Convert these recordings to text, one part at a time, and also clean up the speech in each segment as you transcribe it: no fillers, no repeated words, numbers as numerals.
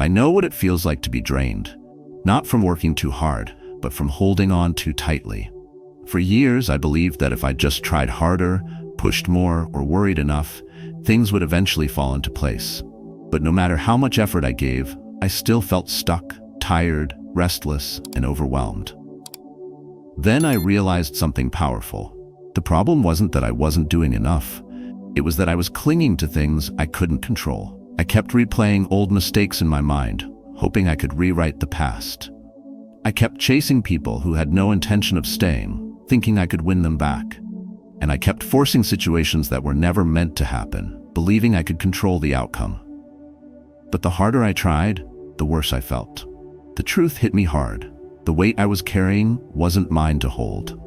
I know what it feels like to be drained, not from working too hard, but from holding on too tightly. For years, I believed that if I just tried harder, pushed more, or worried enough, things would eventually fall into place. But no matter how much effort I gave, I still felt stuck, tired, restless, and overwhelmed. Then I realized something powerful. The problem wasn't that I wasn't doing enough. It was that I was clinging to things I couldn't control. I kept replaying old mistakes in my mind, hoping I could rewrite the past. I kept chasing people who had no intention of staying, thinking I could win them back. And I kept forcing situations that were never meant to happen, believing I could control the outcome. But the harder I tried, the worse I felt. The truth hit me hard. The weight I was carrying wasn't mine to hold.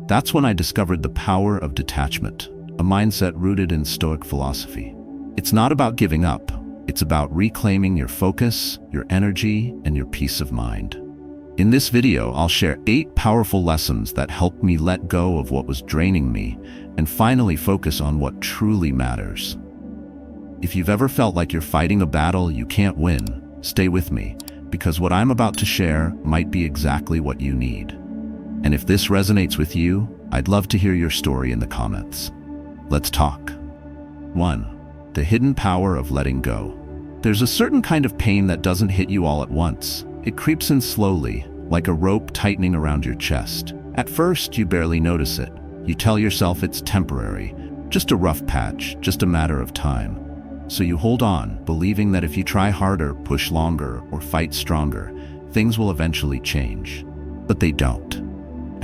That's when I discovered the power of detachment, a mindset rooted in Stoic philosophy. It's not about giving up. It's about reclaiming your focus, your energy, and your peace of mind. In this video, I'll share 8 powerful lessons that helped me let go of what was draining me and finally focus on what truly matters. If you've ever felt like you're fighting a battle you can't win, stay with me, because what I'm about to share might be exactly what you need. And if this resonates with you, I'd love to hear your story in the comments. Let's talk. 1. The hidden power of letting go. There's a certain kind of pain that doesn't hit you all at once. It creeps in slowly, like a rope tightening around your chest. At first, you barely notice it. You tell yourself it's temporary, just a rough patch, just a matter of time. So you hold on, believing that if you try harder, push longer, or fight stronger, things will eventually change. But they don't.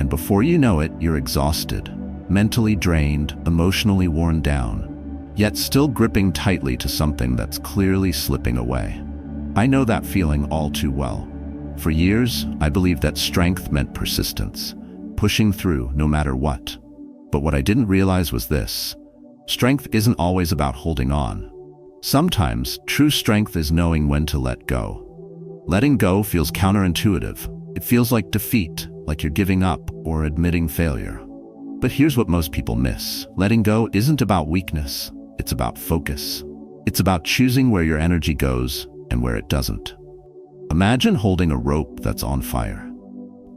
And before you know it, you're exhausted, mentally drained, emotionally worn down, yet still gripping tightly to something that's clearly slipping away. I know that feeling all too well. For years, I believed that strength meant persistence, pushing through no matter what. But what I didn't realize was this: strength isn't always about holding on. Sometimes, true strength is knowing when to let go. Letting go feels counterintuitive. It feels like defeat, like you're giving up or admitting failure. But here's what most people miss. Letting go isn't about weakness. It's about focus. It's about choosing where your energy goes and where it doesn't. Imagine holding a rope that's on fire.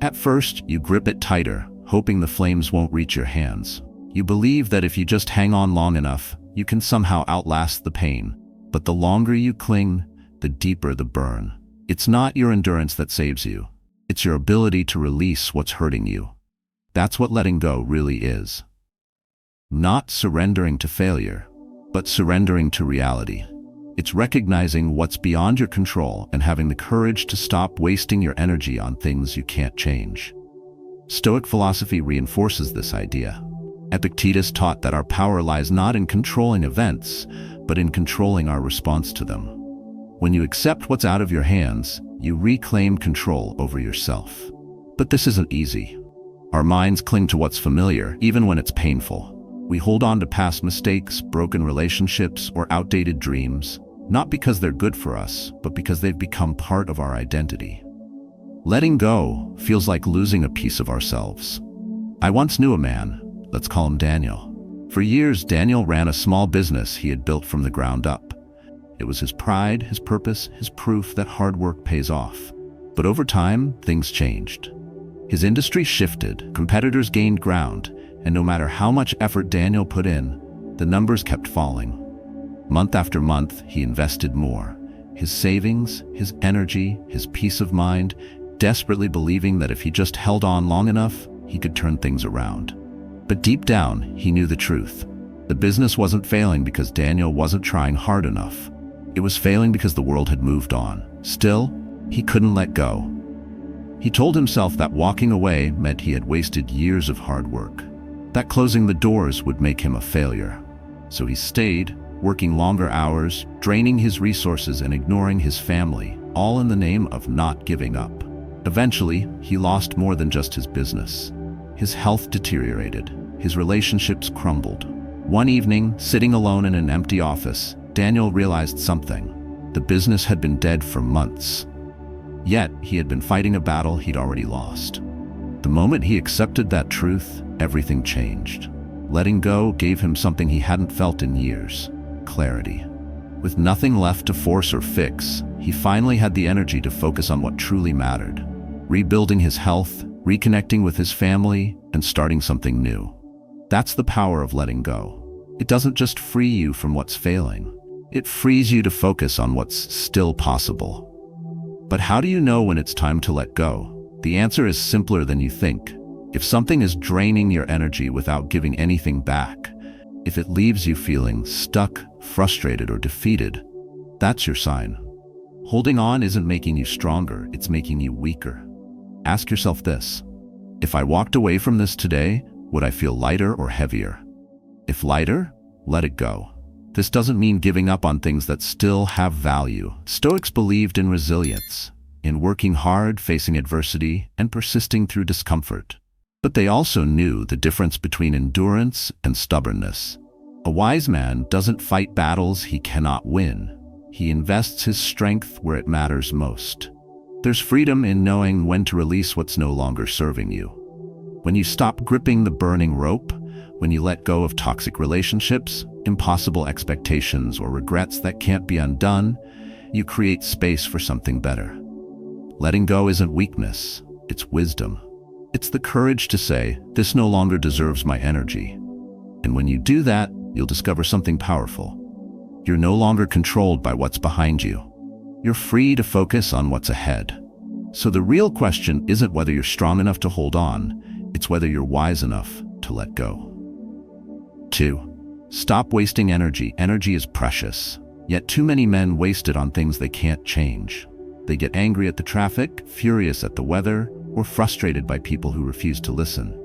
At first, you grip it tighter, hoping the flames won't reach your hands. You believe that if you just hang on long enough, you can somehow outlast the pain. But the longer you cling, the deeper the burn. It's not your endurance that saves you. It's your ability to release what's hurting you. That's what letting go really is. Not surrendering to failure, but surrendering to reality. It's recognizing what's beyond your control and having the courage to stop wasting your energy on things you can't change. Stoic philosophy reinforces this idea. Epictetus taught that our power lies not in controlling events, but in controlling our response to them. When you accept what's out of your hands, you reclaim control over yourself. But this isn't easy. Our minds cling to what's familiar, even when it's painful. We hold on to past mistakes, broken relationships, or outdated dreams, not because they're good for us, but because they've become part of our identity. Letting go feels like losing a piece of ourselves. I once knew a man, let's call him Daniel. For years, Daniel ran a small business he had built from the ground up. It was his pride, his purpose, his proof that hard work pays off. But over time, things changed. His industry shifted, competitors gained ground, and no matter how much effort Daniel put in, the numbers kept falling. Month after month, he invested more. His savings, his energy, his peace of mind, desperately believing that if he just held on long enough, he could turn things around. But deep down, he knew the truth. The business wasn't failing because Daniel wasn't trying hard enough. It was failing because the world had moved on. Still, he couldn't let go. He told himself that walking away meant he had wasted years of hard work, that closing the doors would make him a failure. So he stayed, working longer hours, draining his resources and ignoring his family, all in the name of not giving up. Eventually, he lost more than just his business. His health deteriorated. His relationships crumbled. One evening, sitting alone in an empty office, Daniel realized something. The business had been dead for months. Yet, he had been fighting a battle he'd already lost. The moment he accepted that truth, everything changed. Letting go gave him something he hadn't felt in years: clarity. With nothing left to force or fix, he finally had the energy to focus on what truly mattered, rebuilding his health, reconnecting with his family, and starting something new. That's the power of letting go. It doesn't just free you from what's failing. It frees you to focus on what's still possible. But how do you know when it's time to let go? The answer is simpler than you think. If something is draining your energy without giving anything back, if it leaves you feeling stuck, frustrated, or defeated, that's your sign. Holding on isn't making you stronger, it's making you weaker. Ask yourself this: if I walked away from this today, would I feel lighter or heavier? If lighter, let it go. This doesn't mean giving up on things that still have value. Stoics believed in resilience, in working hard, facing adversity, and persisting through discomfort. But they also knew the difference between endurance and stubbornness. A wise man doesn't fight battles he cannot win. He invests his strength where it matters most. There's freedom in knowing when to release what's no longer serving you. When you stop gripping the burning rope, when you let go of toxic relationships, impossible expectations, or regrets that can't be undone, you create space for something better. Letting go isn't weakness, it's wisdom. It's the courage to say, this no longer deserves my energy. And when you do that, you'll discover something powerful. You're no longer controlled by what's behind you. You're free to focus on what's ahead. So the real question isn't whether you're strong enough to hold on, it's whether you're wise enough to let go. 2. Stop wasting energy. Energy is precious, yet too many men waste it on things they can't change. They get angry at the traffic, furious at the weather, or frustrated by people who refuse to listen.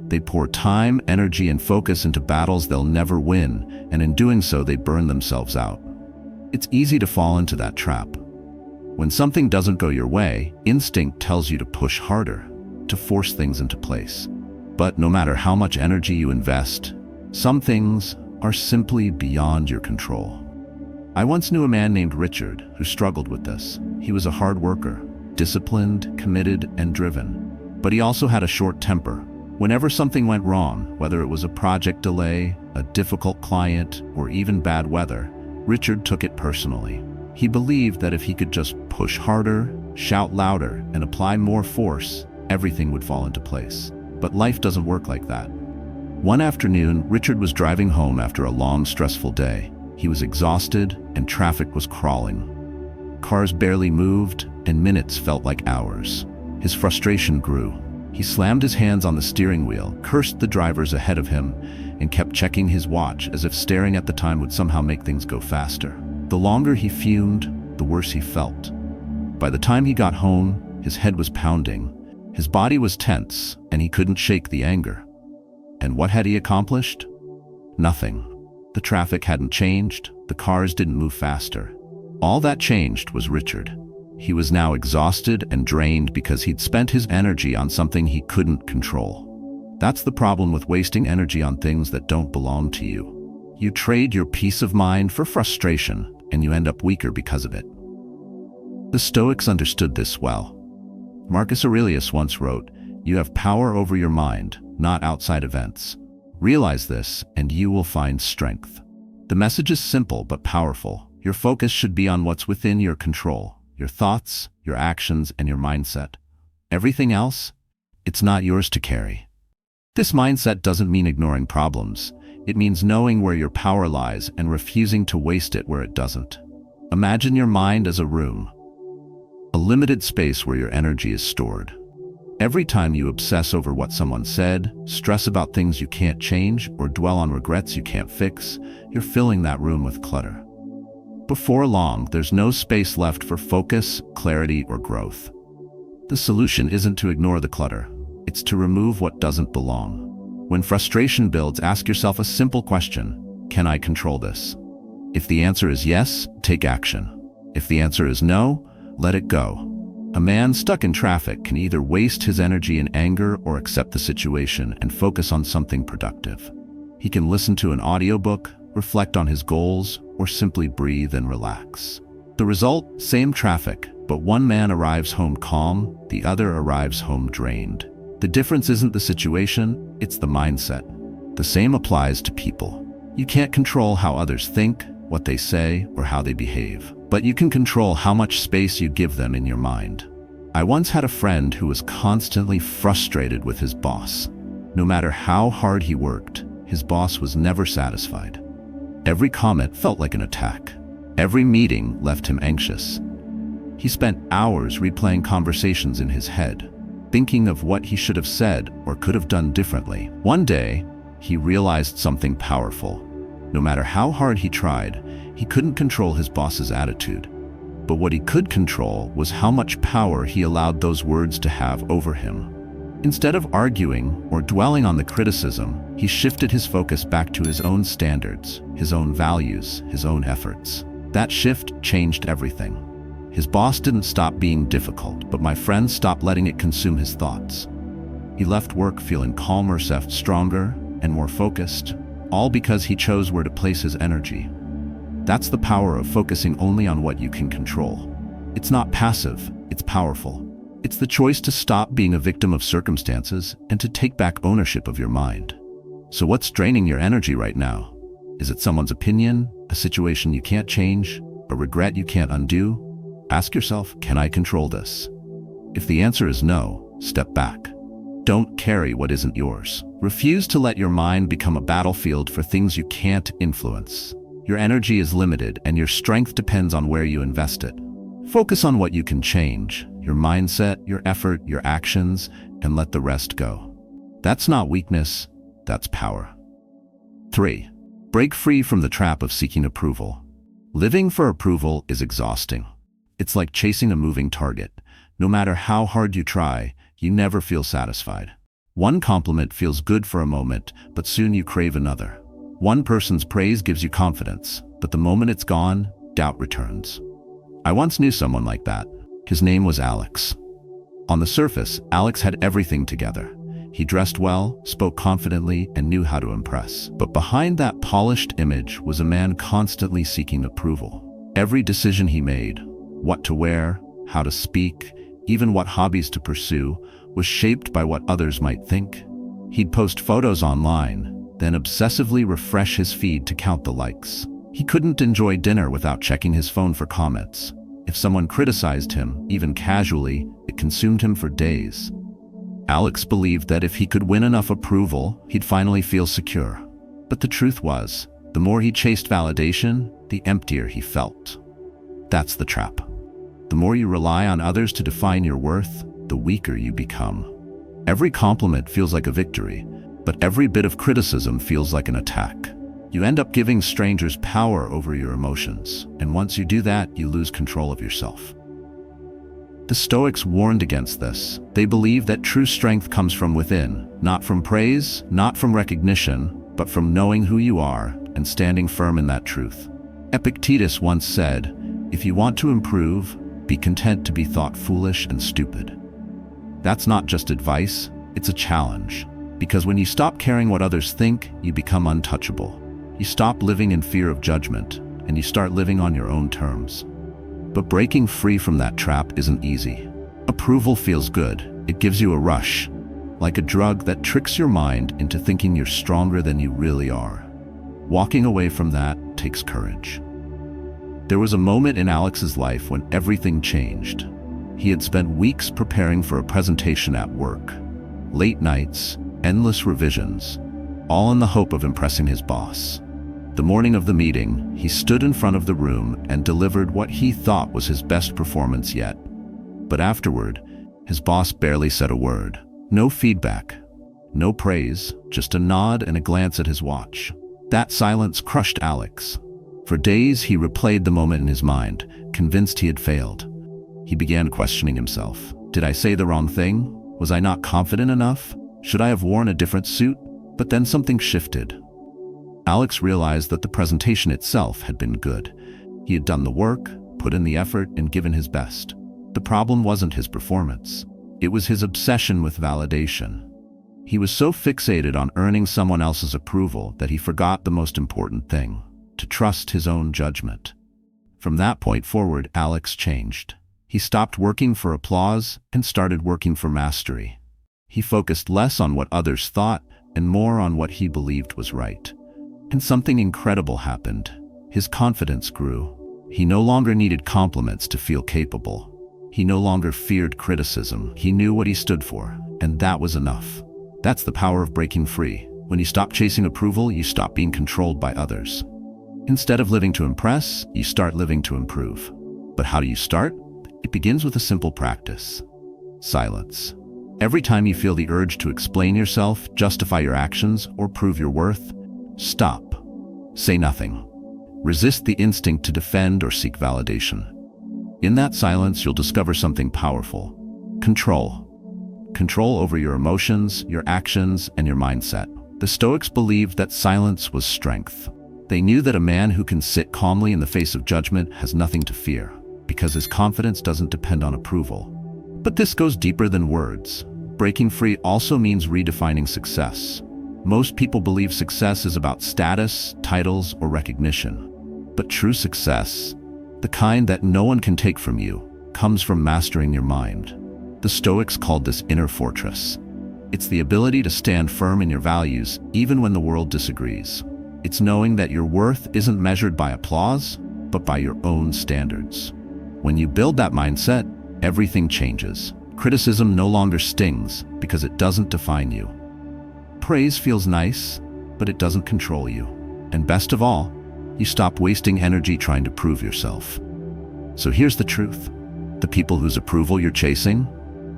They pour time, energy, and focus into battles they'll never win, and in doing so, they burn themselves out. It's easy to fall into that trap. When something doesn't go your way, instinct tells you to push harder, to force things into place. But no matter how much energy you invest, some things are simply beyond your control. I once knew a man named Richard who struggled with this. He was a hard worker, disciplined, committed, and driven. But he also had a short temper. Whenever something went wrong, whether it was a project delay, a difficult client, or even bad weather, Richard took it personally. He believed that if he could just push harder, shout louder, and apply more force, everything would fall into place. But life doesn't work like that. One afternoon, Richard was driving home after a long, stressful day. He was exhausted, and traffic was crawling. Cars barely moved, and minutes felt like hours. His frustration grew. He slammed his hands on the steering wheel, cursed the drivers ahead of him, and kept checking his watch as if staring at the time would somehow make things go faster. The longer he fumed, the worse he felt. By the time he got home, his head was pounding. His body was tense, and he couldn't shake the anger. And what had he accomplished? Nothing. The traffic hadn't changed, the cars didn't move faster. All that changed was Richard. He was now exhausted and drained because he'd spent his energy on something he couldn't control. That's the problem with wasting energy on things that don't belong to you. You trade your peace of mind for frustration, and you end up weaker because of it. The Stoics understood this well. Marcus Aurelius once wrote, "You have power over your mind, not outside events. Realize this, and you will find strength." The message is simple but powerful. Your focus should be on what's within your control, your thoughts, your actions, and your mindset. Everything else, it's not yours to carry. This mindset doesn't mean ignoring problems. It means knowing where your power lies and refusing to waste it where it doesn't. Imagine your mind as a room, a limited space where your energy is stored. Every time you obsess over what someone said, stress about things you can't change, or dwell on regrets you can't fix, you're filling that room with clutter. Before long, there's no space left for focus, clarity, or growth. The solution isn't to ignore the clutter. It's to remove what doesn't belong. When frustration builds, ask yourself a simple question: can I control this? If the answer is yes, take action. If the answer is no, let it go. A man stuck in traffic can either waste his energy in anger or accept the situation and focus on something productive. He can listen to an audiobook, reflect on his goals, or simply breathe and relax. The result, same traffic, but one man arrives home calm, the other arrives home drained. The difference isn't the situation, it's the mindset. The same applies to people. You can't control how others think, what they say, or how they behave. But you can control how much space you give them in your mind. I once had a friend who was constantly frustrated with his boss. No matter how hard he worked, his boss was never satisfied. Every comment felt like an attack. Every meeting left him anxious. He spent hours replaying conversations in his head, thinking of what he should have said or could have done differently. One day, he realized something powerful. No matter how hard he tried, he couldn't control his boss's attitude. But what he could control was how much power he allowed those words to have over him. Instead of arguing or dwelling on the criticism, he shifted his focus back to his own standards, his own values, his own efforts. That shift changed everything. His boss didn't stop being difficult, but my friend stopped letting it consume his thoughts. He left work feeling calmer, stronger, and more focused, all because he chose where to place his energy. That's the power of focusing only on what you can control. It's not passive, it's powerful. It's the choice to stop being a victim of circumstances and to take back ownership of your mind. So what's draining your energy right now? Is it someone's opinion, a situation you can't change, a regret you can't undo? Ask yourself, can I control this? If the answer is no, step back. Don't carry what isn't yours. Refuse to let your mind become a battlefield for things you can't influence. Your energy is limited and your strength depends on where you invest it. Focus on what you can change, your mindset, your effort, your actions, and let the rest go. That's not weakness, that's power. 3. Break free from the trap of seeking approval. Living for approval is exhausting. It's like chasing a moving target. No matter how hard you try, you never feel satisfied. One compliment feels good for a moment, but soon you crave another. One person's praise gives you confidence, but the moment it's gone, doubt returns. I once knew someone like that. His name was Alex. On the surface, Alex had everything together. He dressed well, spoke confidently, and knew how to impress. But behind that polished image was a man constantly seeking approval. Every decision he made, what to wear, how to speak, even what hobbies to pursue, was shaped by what others might think. He'd post photos online, then obsessively refresh his feed to count the likes. He couldn't enjoy dinner without checking his phone for comments. If someone criticized him, even casually, it consumed him for days. Alex believed that if he could win enough approval, he'd finally feel secure. But the truth was, the more he chased validation, the emptier he felt. That's the trap. The more you rely on others to define your worth, the weaker you become. Every compliment feels like a victory, but every bit of criticism feels like an attack. You end up giving strangers power over your emotions, and once you do that, you lose control of yourself. The Stoics warned against this. They believed that true strength comes from within, not from praise, not from recognition, but from knowing who you are and standing firm in that truth. Epictetus once said, "If you want to improve, be content to be thought foolish and stupid." That's not just advice, it's a challenge. Because when you stop caring what others think, you become untouchable. You stop living in fear of judgment, and you start living on your own terms. But breaking free from that trap isn't easy. Approval feels good. It gives you a rush, like a drug that tricks your mind into thinking you're stronger than you really are. Walking away from that takes courage. There was a moment in Alex's life when everything changed. He had spent weeks preparing for a presentation at work. Late nights, endless revisions, all in the hope of impressing his boss. The morning of the meeting, he stood in front of the room and delivered what he thought was his best performance yet. But afterward, his boss barely said a word. No feedback, no praise, just a nod and a glance at his watch. That silence crushed Alex. For days, he replayed the moment in his mind, convinced he had failed. He began questioning himself. Did I say the wrong thing? Was I not confident enough? Should I have worn a different suit? But then something shifted. Alex realized that the presentation itself had been good. He had done the work, put in the effort, and given his best. The problem wasn't his performance. It was his obsession with validation. He was so fixated on earning someone else's approval that he forgot the most important thing, to trust his own judgment. From that point forward, Alex changed. He stopped working for applause and started working for mastery. He focused less on what others thought and more on what he believed was right. And something incredible happened. his confidence grew. He no longer needed compliments to feel capable. He no longer feared criticism. He knew what he stood for, and that was enough. That's the power of breaking free. When you stop chasing approval, you stop being controlled by others. Instead of living to impress, you start living to improve. But how do you start? It begins with a simple practice: silence. Every time you feel the urge to explain yourself, justify your actions, or prove your worth, stop. Say nothing. Resist the instinct to defend or seek validation. In that silence, you'll discover something powerful: control. Control over your emotions, your actions, and your mindset. The Stoics believed that silence was strength. They knew that a man who can sit calmly in the face of judgment has nothing to fear, because his confidence doesn't depend on approval. But this goes deeper than words. Breaking free also means redefining success. Most people believe success is about status, titles, or recognition. But true success, the kind that no one can take from you, comes from mastering your mind. The Stoics called this inner fortress. It's the ability to stand firm in your values even when the world disagrees. It's knowing that your worth isn't measured by applause, but by your own standards. When you build that mindset, everything changes. Criticism no longer stings because it doesn't define you. Praise feels nice, but it doesn't control you. And best of all, you stop wasting energy trying to prove yourself. So here's the truth. The people whose approval you're chasing,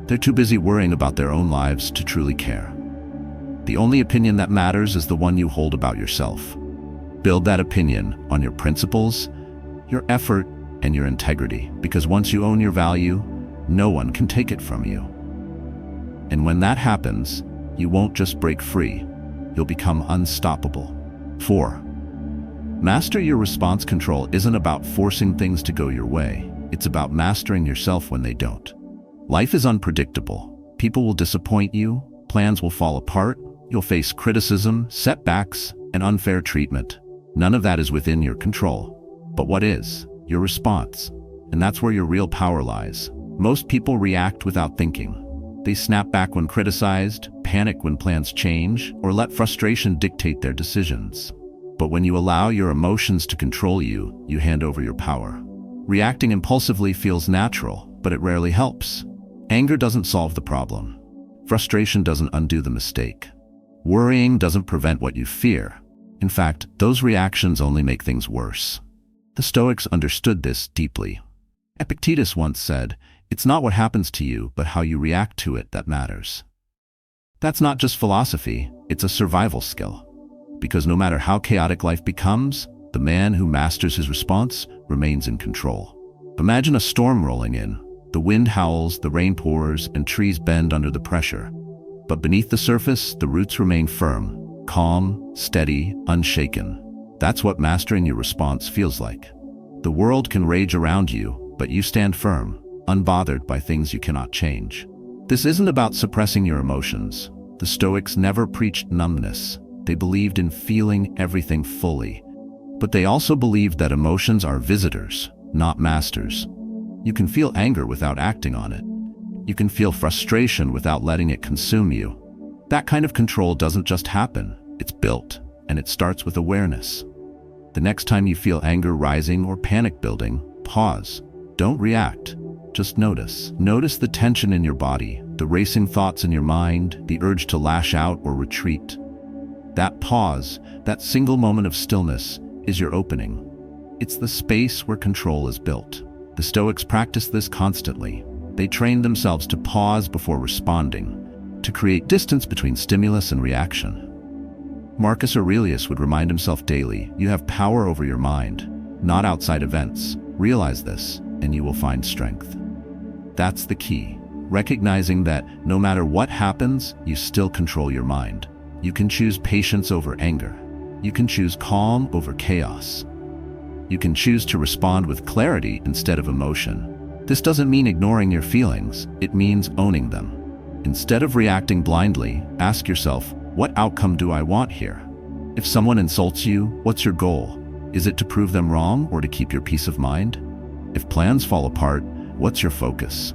they're too busy worrying about their own lives to truly care. The only opinion that matters is the one you hold about yourself. Build that opinion on your principles, your effort, and your integrity, because once you own your value, no one can take it from you. And when that happens, you won't just break free, you'll become unstoppable. 4. Master your response control isn't about forcing things to go your way. It's about mastering yourself when they don't. Life is unpredictable. People will disappoint you, plans will fall apart, you'll face criticism, setbacks, and unfair treatment. None of that is within your control. But what is? Your response. And that's where your real power lies. Most people react without thinking. They snap back when criticized, panic when plans change, or let frustration dictate their decisions. But when you allow your emotions to control you, you hand over your power. Reacting impulsively feels natural, but it rarely helps. Anger doesn't solve the problem. Frustration doesn't undo the mistake. Worrying doesn't prevent what you fear. In fact, those reactions only make things worse. The Stoics understood this deeply. Epictetus once said, "It's not what happens to you, but how you react to it that matters." That's not just philosophy, it's a survival skill. Because no matter how chaotic life becomes, the man who masters his response remains in control. Imagine a storm rolling in. The wind howls, the rain pours, and trees bend under the pressure. But beneath the surface, the roots remain firm, calm, steady, unshaken. That's what mastering your response feels like. The world can rage around you, but you stand firm, unbothered by things you cannot change. This isn't about suppressing your emotions. The Stoics never preached numbness. They believed in feeling everything fully. But they also believed that emotions are visitors, not masters. You can feel anger without acting on it. You can feel frustration without letting it consume you. That kind of control doesn't just happen, it's built, and it starts with awareness. The next time you feel anger rising or panic building, pause. Don't react, just notice. Notice the tension in your body, the racing thoughts in your mind, the urge to lash out or retreat. That pause, that single moment of stillness, is your opening. It's the space where control is built. The Stoics practiced this constantly. They trained themselves to pause before responding, to create distance between stimulus and reaction. Marcus Aurelius would remind himself daily, "You have power over your mind, not outside events. Realize this, and you will find strength." That's the key. Recognizing that no matter what happens, you still control your mind. You can choose patience over anger. You can choose calm over chaos. You can choose to respond with clarity instead of emotion. This doesn't mean ignoring your feelings, it means owning them. Instead of reacting blindly, ask yourself, what outcome do I want here? If someone insults you, what's your goal? Is it to prove them wrong or to keep your peace of mind? If plans fall apart, what's your focus?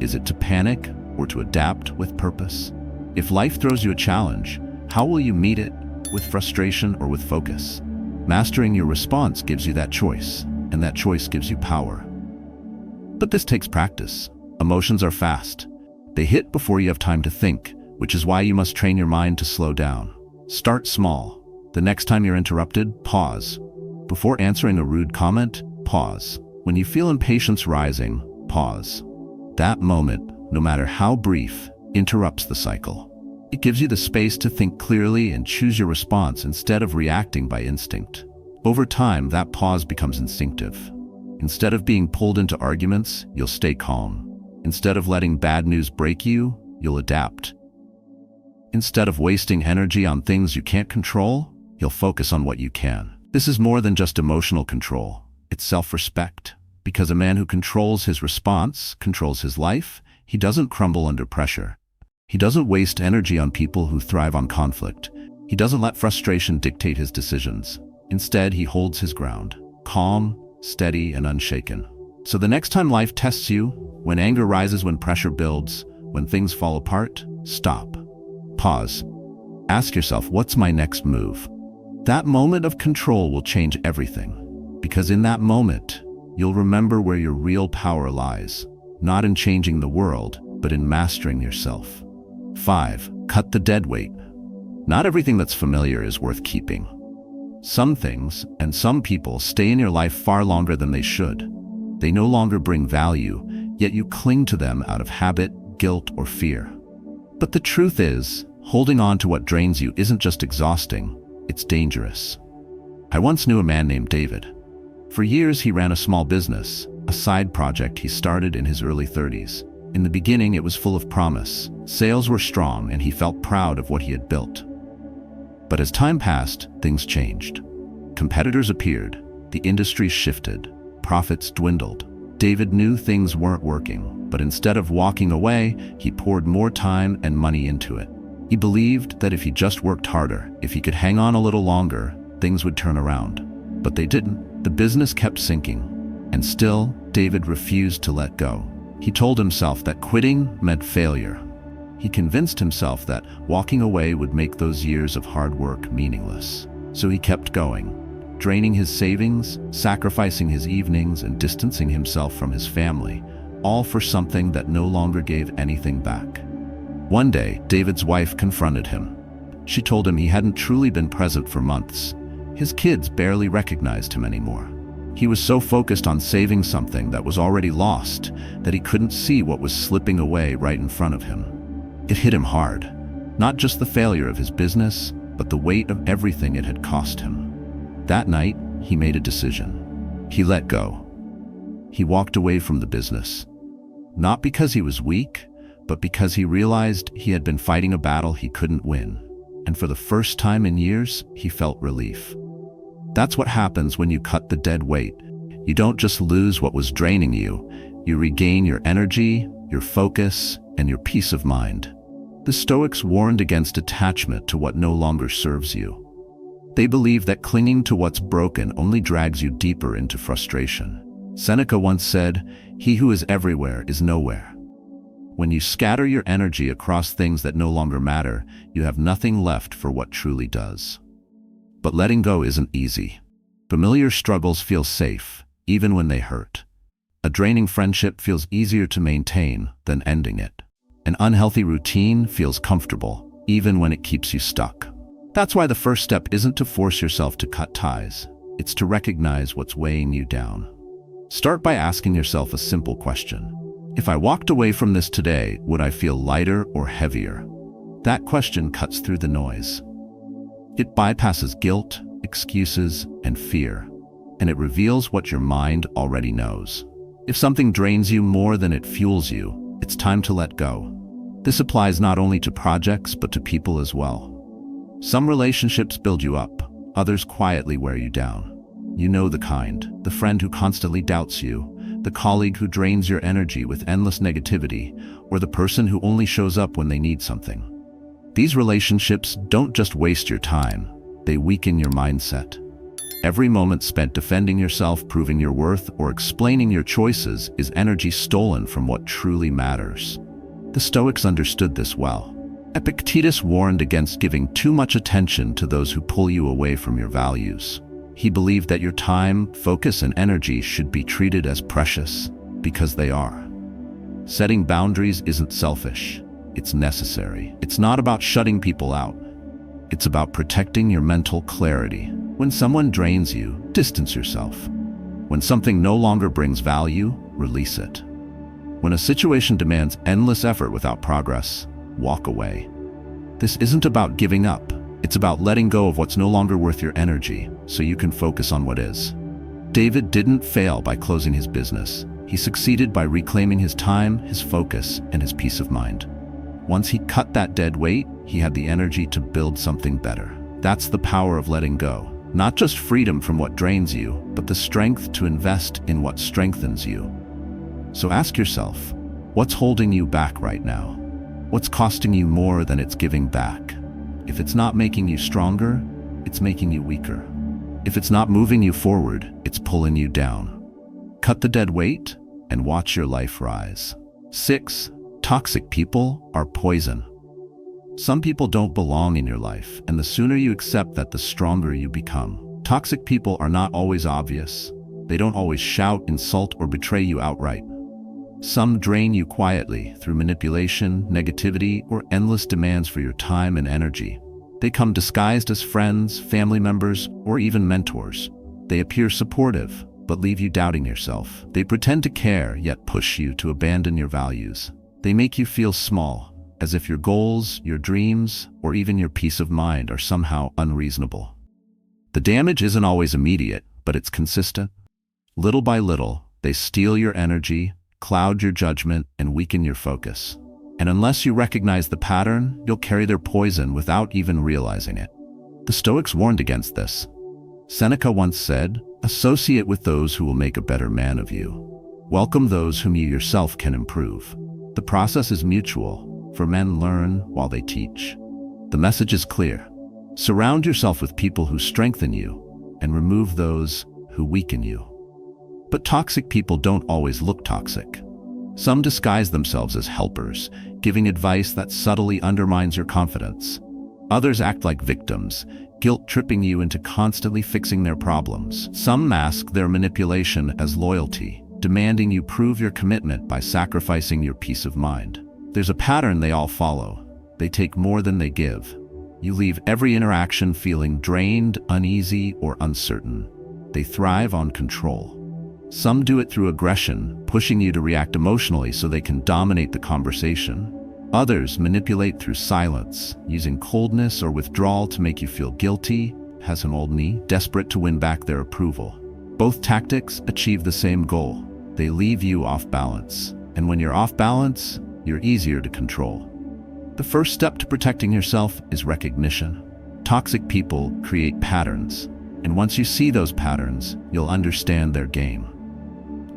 Is it to panic or to adapt with purpose? If life throws you a challenge, how will you meet it? With frustration or with focus? Mastering your response gives you that choice, and that choice gives you power. But this takes practice. Emotions are fast. They hit before you have time to think, which is why you must train your mind to slow down. Start small. The next time you're interrupted, pause. Before answering a rude comment, pause. When you feel impatience rising, pause. That moment, no matter how brief, interrupts the cycle. It gives you the space to think clearly and choose your response instead of reacting by instinct. Over time, that pause becomes instinctive. Instead of being pulled into arguments, you'll stay calm. Instead of letting bad news break you, you'll adapt. Instead of wasting energy on things you can't control, you'll focus on what you can. This is more than just emotional control. It's self-respect. Because a man who controls his response controls his life. He doesn't crumble under pressure. He doesn't waste energy on people who thrive on conflict. He doesn't let frustration dictate his decisions. Instead, he holds his ground, calm, steady, and unshaken. So the next time life tests you, when anger rises, when pressure builds, when things fall apart, stop. Pause. Ask yourself, what's my next move? That moment of control will change everything. Because in that moment, you'll remember where your real power lies, not in changing the world, but in mastering yourself. 5. Cut the dead weight. Not everything that's familiar is worth keeping. Some things and some people stay in your life far longer than they should. They no longer bring value, yet you cling to them out of habit, guilt, or fear. But the truth is, holding on to what drains you isn't just exhausting, it's dangerous. I once knew a man named David. For years, he ran a small business, a side project he started in his early 30s. In the beginning, it was full of promise. Sales were strong, and he felt proud of what he had built. But as time passed, things changed. Competitors appeared, the industry shifted, profits dwindled. David knew things weren't working, but instead of walking away, he poured more time and money into it. He believed that if he just worked harder, if he could hang on a little longer, things would turn around. But they didn't. The business kept sinking, and still, David refused to let go. He told himself that quitting meant failure. He convinced himself that walking away would make those years of hard work meaningless. So he kept going, draining his savings, sacrificing his evenings, and distancing himself from his family, all for something that no longer gave anything back. One day, David's wife confronted him. She told him he hadn't truly been present for months. His kids barely recognized him anymore. He was so focused on saving something that was already lost that he couldn't see what was slipping away right in front of him. It hit him hard, not just the failure of his business, but the weight of everything it had cost him. That night, he made a decision. He let go. He walked away from the business, not because he was weak, but because he realized he had been fighting a battle he couldn't win. And for the first time in years, he felt relief. That's what happens when you cut the dead weight. You don't just lose what was draining you, you regain your energy, your focus, and your peace of mind. The Stoics warned against attachment to what no longer serves you. They believe that clinging to what's broken only drags you deeper into frustration. Seneca once said, "He who is everywhere is nowhere." When you scatter your energy across things that no longer matter, you have nothing left for what truly does. But letting go isn't easy. Familiar struggles feel safe, even when they hurt. A draining friendship feels easier to maintain than ending it. An unhealthy routine feels comfortable, even when it keeps you stuck. That's why the first step isn't to force yourself to cut ties. It's to recognize what's weighing you down. Start by asking yourself a simple question. If I walked away from this today, would I feel lighter or heavier? That question cuts through the noise. It bypasses guilt, excuses, and fear, and it reveals what your mind already knows. If something drains you more than it fuels you, it's time to let go. This applies not only to projects, but to people as well. Some relationships build you up, others quietly wear you down. You know the kind, the friend who constantly doubts you, the colleague who drains your energy with endless negativity, or the person who only shows up when they need something. These relationships don't just waste your time, they weaken your mindset. Every moment spent defending yourself, proving your worth, or explaining your choices is energy stolen from what truly matters. The Stoics understood this well. Epictetus warned against giving too much attention to those who pull you away from your values. He believed that your time, focus, and energy should be treated as precious, because they are. Setting boundaries isn't selfish, it's necessary. It's not about shutting people out. It's about protecting your mental clarity. When someone drains you, distance yourself. When something no longer brings value, release it. When a situation demands endless effort without progress, walk away. This isn't about giving up. It's about letting go of what's no longer worth your energy so you can focus on what is. David didn't fail by closing his business. He succeeded by reclaiming his time, his focus, and his peace of mind. Once he cut that dead weight, he had the energy to build something better. That's the power of letting go. Not just freedom from what drains you, but the strength to invest in what strengthens you. So ask yourself, what's holding you back right now? What's costing you more than it's giving back? If it's not making you stronger, it's making you weaker. If it's not moving you forward, it's pulling you down. Cut the dead weight and watch your life rise. 6. Toxic people are poison. Some people don't belong in your life, and the sooner you accept that, the stronger you become. Toxic people are not always obvious. They don't always shout, insult, or betray you outright. Some drain you quietly through manipulation, negativity, or endless demands for your time and energy. They come disguised as friends, family members, or even mentors. They appear supportive, but leave you doubting yourself. They pretend to care, yet push you to abandon your values. They make you feel small, as if your goals, your dreams, or even your peace of mind are somehow unreasonable. The damage isn't always immediate, but it's consistent. Little by little, they steal your energy, cloud your judgment, and weaken your focus. And unless you recognize the pattern, you'll carry their poison without even realizing it. The Stoics warned against this. Seneca once said, "Associate with those who will make a better man of you. Welcome those whom you yourself can improve." The process is mutual, for men learn while they teach. The message is clear. Surround yourself with people who strengthen you, and remove those who weaken you. But toxic people don't always look toxic. Some disguise themselves as helpers, giving advice that subtly undermines your confidence. Others act like victims, guilt-tripping you into constantly fixing their problems. Some mask their manipulation as loyalty, demanding you prove your commitment by sacrificing your peace of mind. There's a pattern they all follow. They take more than they give. You leave every interaction feeling drained, uneasy, or uncertain. They thrive on control. Some do it through aggression, pushing you to react emotionally so they can dominate the conversation. Others manipulate through silence, using coldness or withdrawal to make you feel guilty, hesimalny, desperate to win back their approval. Both tactics achieve the same goal. They leave you off balance. And when you're off balance, you're easier to control. The first step to protecting yourself is recognition. Toxic people create patterns, and once you see those patterns, you'll understand their game.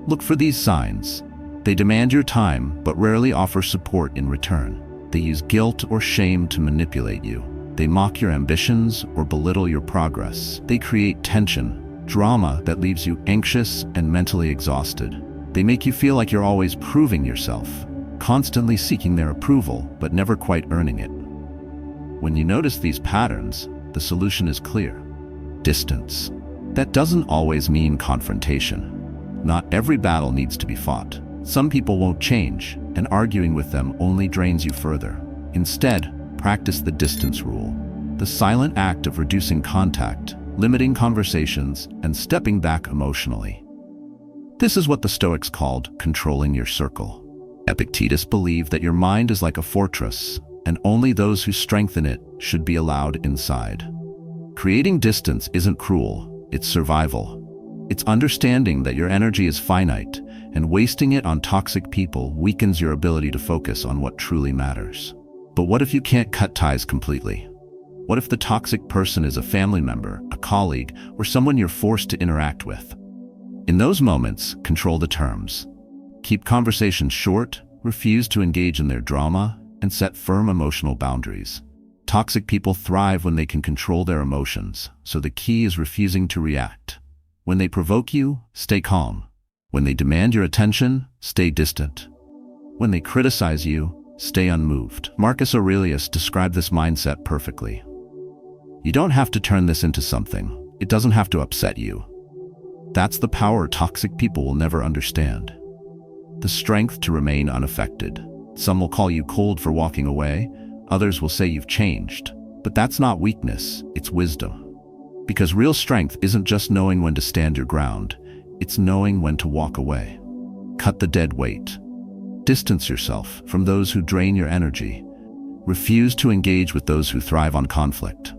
Look for these signs. They demand your time, but rarely offer support in return. They use guilt or shame to manipulate you. They mock your ambitions or belittle your progress. They create tension, drama that leaves you anxious and mentally exhausted. They make you feel like you're always proving yourself, constantly seeking their approval, but never quite earning it. When you notice these patterns, the solution is clear. Distance. That doesn't always mean confrontation. Not every battle needs to be fought. Some people won't change, and arguing with them only drains you further. Instead, practice the distance rule, the silent act of reducing contact, limiting conversations, and stepping back emotionally. This is what the Stoics called controlling your circle. Epictetus believed that your mind is like a fortress, and only those who strengthen it should be allowed inside. Creating distance isn't cruel, it's survival. It's understanding that your energy is finite, and wasting it on toxic people weakens your ability to focus on what truly matters. But what if you can't cut ties completely? What if the toxic person is a family member, a colleague, or someone you're forced to interact with? In those moments, control the terms. Keep conversations short, refuse to engage in their drama, and set firm emotional boundaries. Toxic people thrive when they can control their emotions, so the key is refusing to react. When they provoke you, stay calm. When they demand your attention, stay distant. When they criticize you, stay unmoved. Marcus Aurelius described this mindset perfectly. You don't have to turn this into something. It doesn't have to upset you. That's the power toxic people will never understand. The strength to remain unaffected. Some will call you cold for walking away, others will say you've changed. But that's not weakness, it's wisdom. Because real strength isn't just knowing when to stand your ground, it's knowing when to walk away. Cut the dead weight. Distance yourself from those who drain your energy. Refuse to engage with those who thrive on conflict.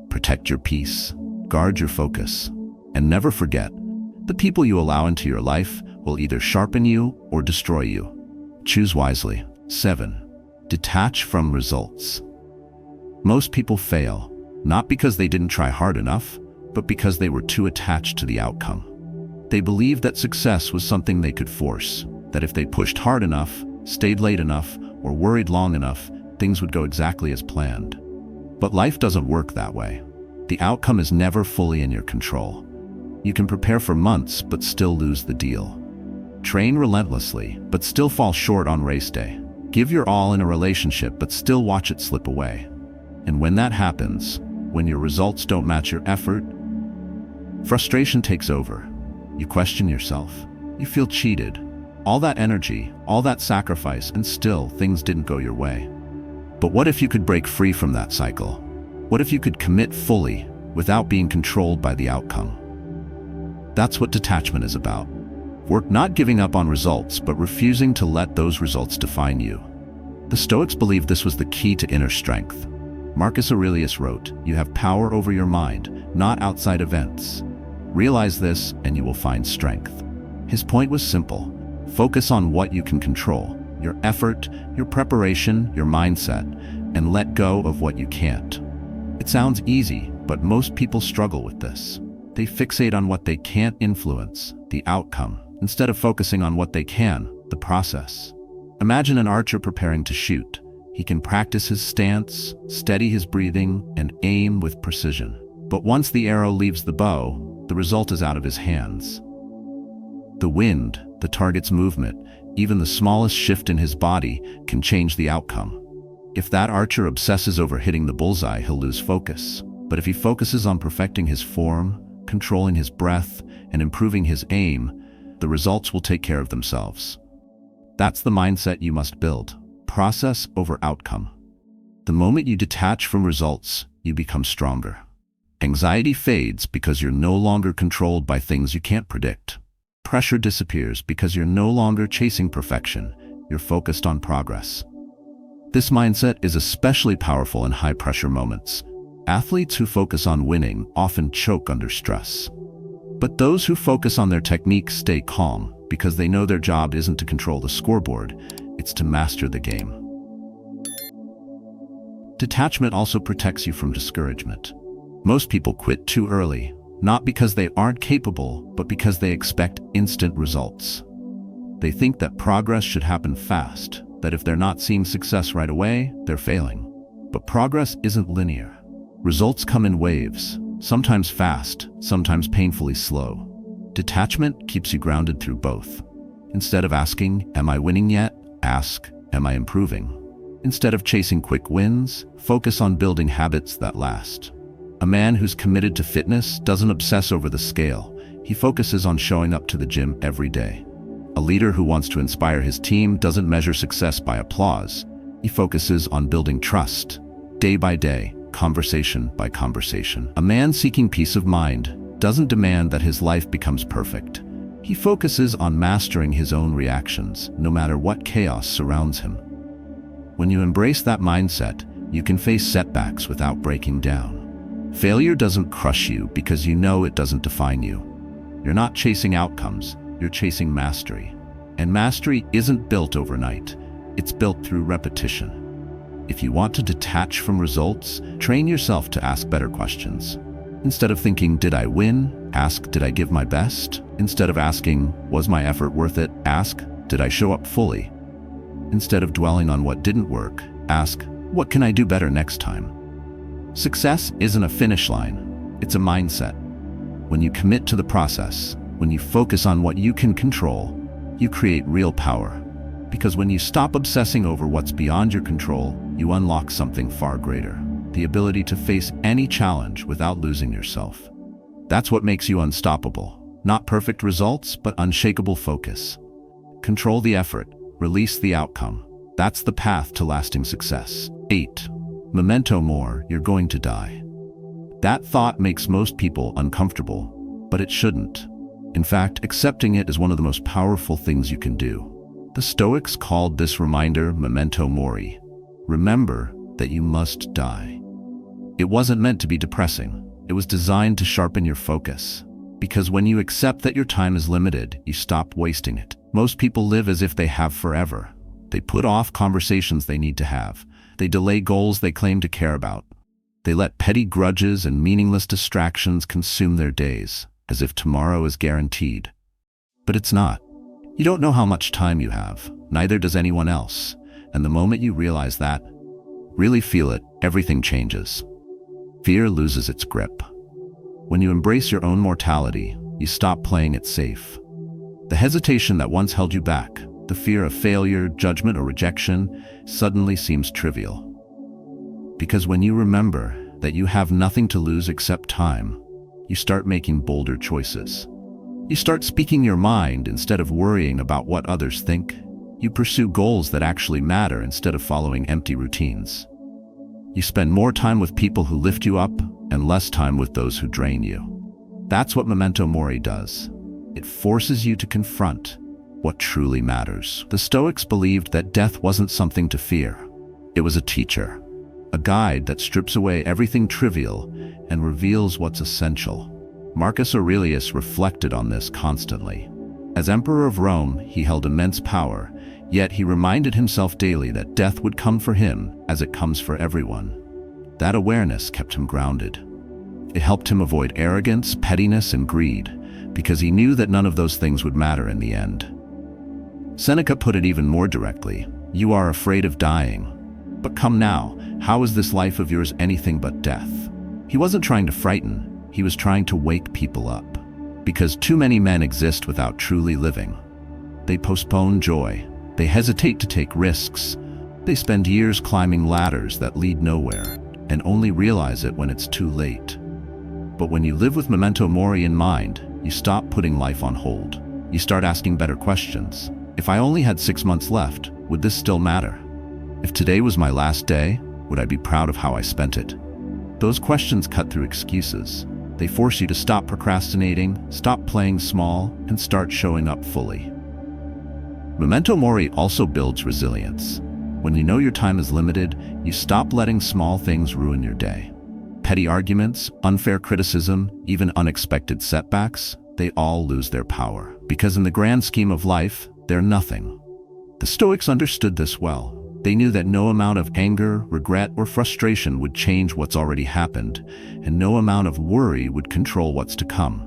Protect your peace, guard your focus, and never forget, the people you allow into your life will either sharpen you or destroy you. Choose wisely. 7. Detach from results. Most people fail, not because they didn't try hard enough, but because they were too attached to the outcome. They believed that success was something they could force, that if they pushed hard enough, stayed late enough, or worried long enough, things would go exactly as planned. But life doesn't work that way. The outcome is never fully in your control. You can prepare for months but still lose the deal. Train relentlessly but still fall short on race day. Give your all in a relationship but still watch it slip away. And when that happens, when your results don't match your effort, frustration takes over. You question yourself. You feel cheated. All that energy, all that sacrifice, and still things didn't go your way. But what if you could break free from that cycle? What if you could commit fully without being controlled by the outcome? That's what detachment is about. Work not giving up on results, but refusing to let those results define you. The Stoics believed this was the key to inner strength. Marcus Aurelius wrote, "You have power over your mind, not outside events. Realize this and you will find strength." His point was simple. Focus on what you can control, your effort, your preparation, your mindset, and let go of what you can't. It sounds easy, but most people struggle with this. They fixate on what they can't influence, the outcome, instead of focusing on what they can, the process. Imagine an archer preparing to shoot. He can practice his stance, steady his breathing, and aim with precision. But once the arrow leaves the bow, the result is out of his hands. The wind, the target's movement, even the smallest shift in his body can change the outcome. If that archer obsesses over hitting the bullseye, he'll lose focus. But if he focuses on perfecting his form, controlling his breath, and improving his aim, the results will take care of themselves. That's the mindset you must build. Process over outcome. The moment you detach from results, you become stronger. Anxiety fades because you're no longer controlled by things you can't predict. Pressure disappears because you're no longer chasing perfection. You're focused on progress. This mindset is especially powerful in high-pressure moments. Athletes who focus on winning often choke under stress. But those who focus on their technique stay calm because they know their job isn't to control the scoreboard, it's to master the game. Detachment also protects you from discouragement. Most people quit too early, not because they aren't capable, but because they expect instant results. They think that progress should happen fast, that if they're not seeing success right away, they're failing. But progress isn't linear. Results come in waves, sometimes fast, sometimes painfully slow. Detachment keeps you grounded through both. Instead of asking, "Am I winning yet?" ask, "Am I improving?" Instead of chasing quick wins, focus on building habits that last. A man who's committed to fitness doesn't obsess over the scale. He focuses on showing up to the gym every day. A leader who wants to inspire his team doesn't measure success by applause. He focuses on building trust, day by day, conversation by conversation. A man seeking peace of mind doesn't demand that his life becomes perfect. He focuses on mastering his own reactions, no matter what chaos surrounds him. When you embrace that mindset, you can face setbacks without breaking down. Failure doesn't crush you because you know it doesn't define you. You're not chasing outcomes, you're chasing mastery. And mastery isn't built overnight, it's built through repetition. If you want to detach from results, train yourself to ask better questions. Instead of thinking, "Did I win?" ask, "Did I give my best?" Instead of asking, "Was my effort worth it?" ask, "Did I show up fully?" Instead of dwelling on what didn't work, ask, "What can I do better next time?" Success isn't a finish line, it's a mindset. When you commit to the process, when you focus on what you can control, you create real power. Because when you stop obsessing over what's beyond your control, you unlock something far greater: the ability to face any challenge without losing yourself. That's what makes you unstoppable. Not perfect results, but unshakable focus. Control the effort, release the outcome. That's the path to lasting success. 8. Memento Mor, you're going to die. That thought makes most people uncomfortable, but it shouldn't. In fact, accepting it is one of the most powerful things you can do. The Stoics called this reminder Memento Mori. Remember that you must die. It wasn't meant to be depressing. It was designed to sharpen your focus. Because when you accept that your time is limited, you stop wasting it. Most people live as if they have forever. They put off conversations they need to have. They delay goals they claim to care about. They let petty grudges and meaningless distractions consume their days, as if tomorrow is guaranteed. But it's not. You don't know how much time you have, neither does anyone else. And the moment you realize that, really feel it, everything changes. Fear loses its grip. When you embrace your own mortality, you stop playing it safe. The hesitation that once held you back, the fear of failure, judgment, or rejection, suddenly seems trivial. Because when you remember that you have nothing to lose except time, you start making bolder choices. You start speaking your mind instead of worrying about what others think. You pursue goals that actually matter instead of following empty routines. You spend more time with people who lift you up and less time with those who drain you. That's what Memento Mori does. It forces you to confront what truly matters. The Stoics believed that death wasn't something to fear. It was a teacher, a guide that strips away everything trivial and reveals what's essential. Marcus Aurelius reflected on this constantly. As Emperor of Rome, he held immense power, yet he reminded himself daily that death would come for him as it comes for everyone. That awareness kept him grounded. It helped him avoid arrogance, pettiness, and greed, because he knew that none of those things would matter in the end. Seneca put it even more directly, "You are afraid of dying. But come now, how is this life of yours anything but death?" He wasn't trying to frighten. He was trying to wake people up. Because too many men exist without truly living. They postpone joy. They hesitate to take risks. They spend years climbing ladders that lead nowhere, and only realize it when it's too late. But when you live with Memento Mori in mind, you stop putting life on hold. You start asking better questions. If I only had 6 months left, would this still matter? If today was my last day, would I be proud of how I spent it? Those questions cut through excuses. They force you to stop procrastinating, stop playing small, and start showing up fully. Memento Mori also builds resilience. When you know your time is limited, you stop letting small things ruin your day. Petty arguments, unfair criticism, even unexpected setbacks, they all lose their power. Because in the grand scheme of life, they're nothing. The Stoics understood this well. They knew that no amount of anger, regret, or frustration would change what's already happened, and no amount of worry would control what's to come.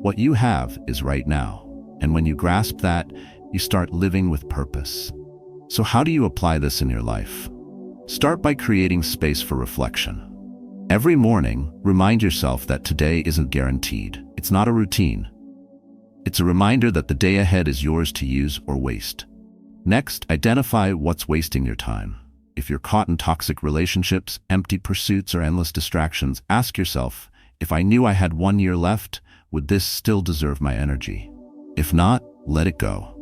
What you have is right now, and when you grasp that, you start living with purpose. So how do you apply this in your life? Start by creating space for reflection. Every morning, remind yourself that today isn't guaranteed. It's not a routine. It's a reminder that the day ahead is yours to use or waste. Next, identify what's wasting your time. If you're caught in toxic relationships, empty pursuits, or endless distractions, ask yourself, if I knew I had 1 year left, would this still deserve my energy? If not, let it go.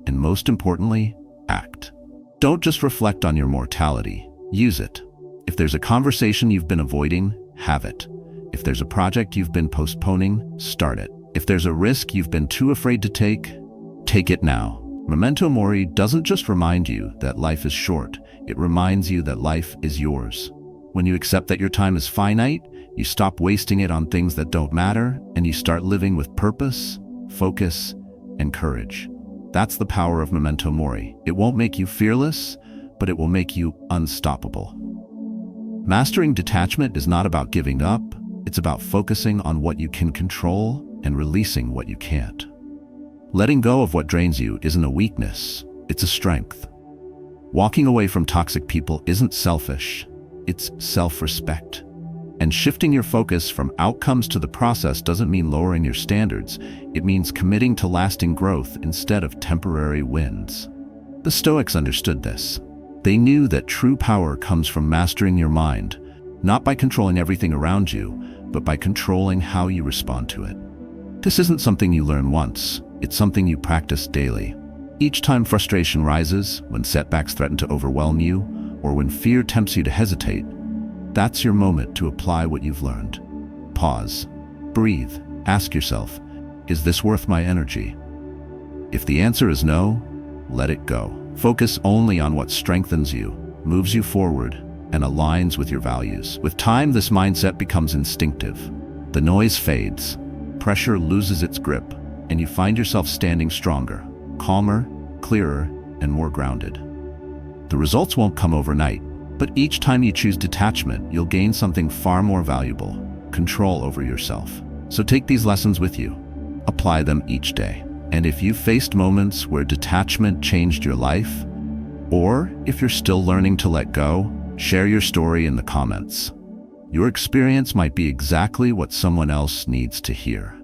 And most importantly, act. Don't just reflect on your mortality, use it. If there's a conversation you've been avoiding, have it. If there's a project you've been postponing, start it. If there's a risk you've been too afraid to take it now. Memento Mori doesn't just remind you that life is short, it reminds you that life is yours. When you accept that your time is finite, you stop wasting it on things that don't matter, and you start living with purpose, focus, and courage. That's the power of Memento Mori. It won't make you fearless, but it will make you unstoppable. Mastering detachment is not about giving up, it's about focusing on what you can control and releasing what you can't. Letting go of what drains you isn't a weakness, it's a strength. Walking away from toxic people isn't selfish, it's self-respect. And shifting your focus from outcomes to the process doesn't mean lowering your standards, it means committing to lasting growth instead of temporary wins. The Stoics understood this. They knew that true power comes from mastering your mind, not by controlling everything around you, but by controlling how you respond to it. This isn't something you learn once, it's something you practice daily. Each time frustration rises, when setbacks threaten to overwhelm you, or when fear tempts you to hesitate, that's your moment to apply what you've learned. Pause, breathe, ask yourself, is this worth my energy? If the answer is no, let it go. Focus only on what strengthens you, moves you forward, and aligns with your values. With time, this mindset becomes instinctive. The noise fades, pressure loses its grip, and you find yourself standing stronger, calmer, clearer, and more grounded. The results won't come overnight, but each time you choose detachment, you'll gain something far more valuable: control over yourself. So take these lessons with you. Apply them each day. And if you've faced moments where detachment changed your life, or if you're still learning to let go, share your story in the comments. Your experience might be exactly what someone else needs to hear.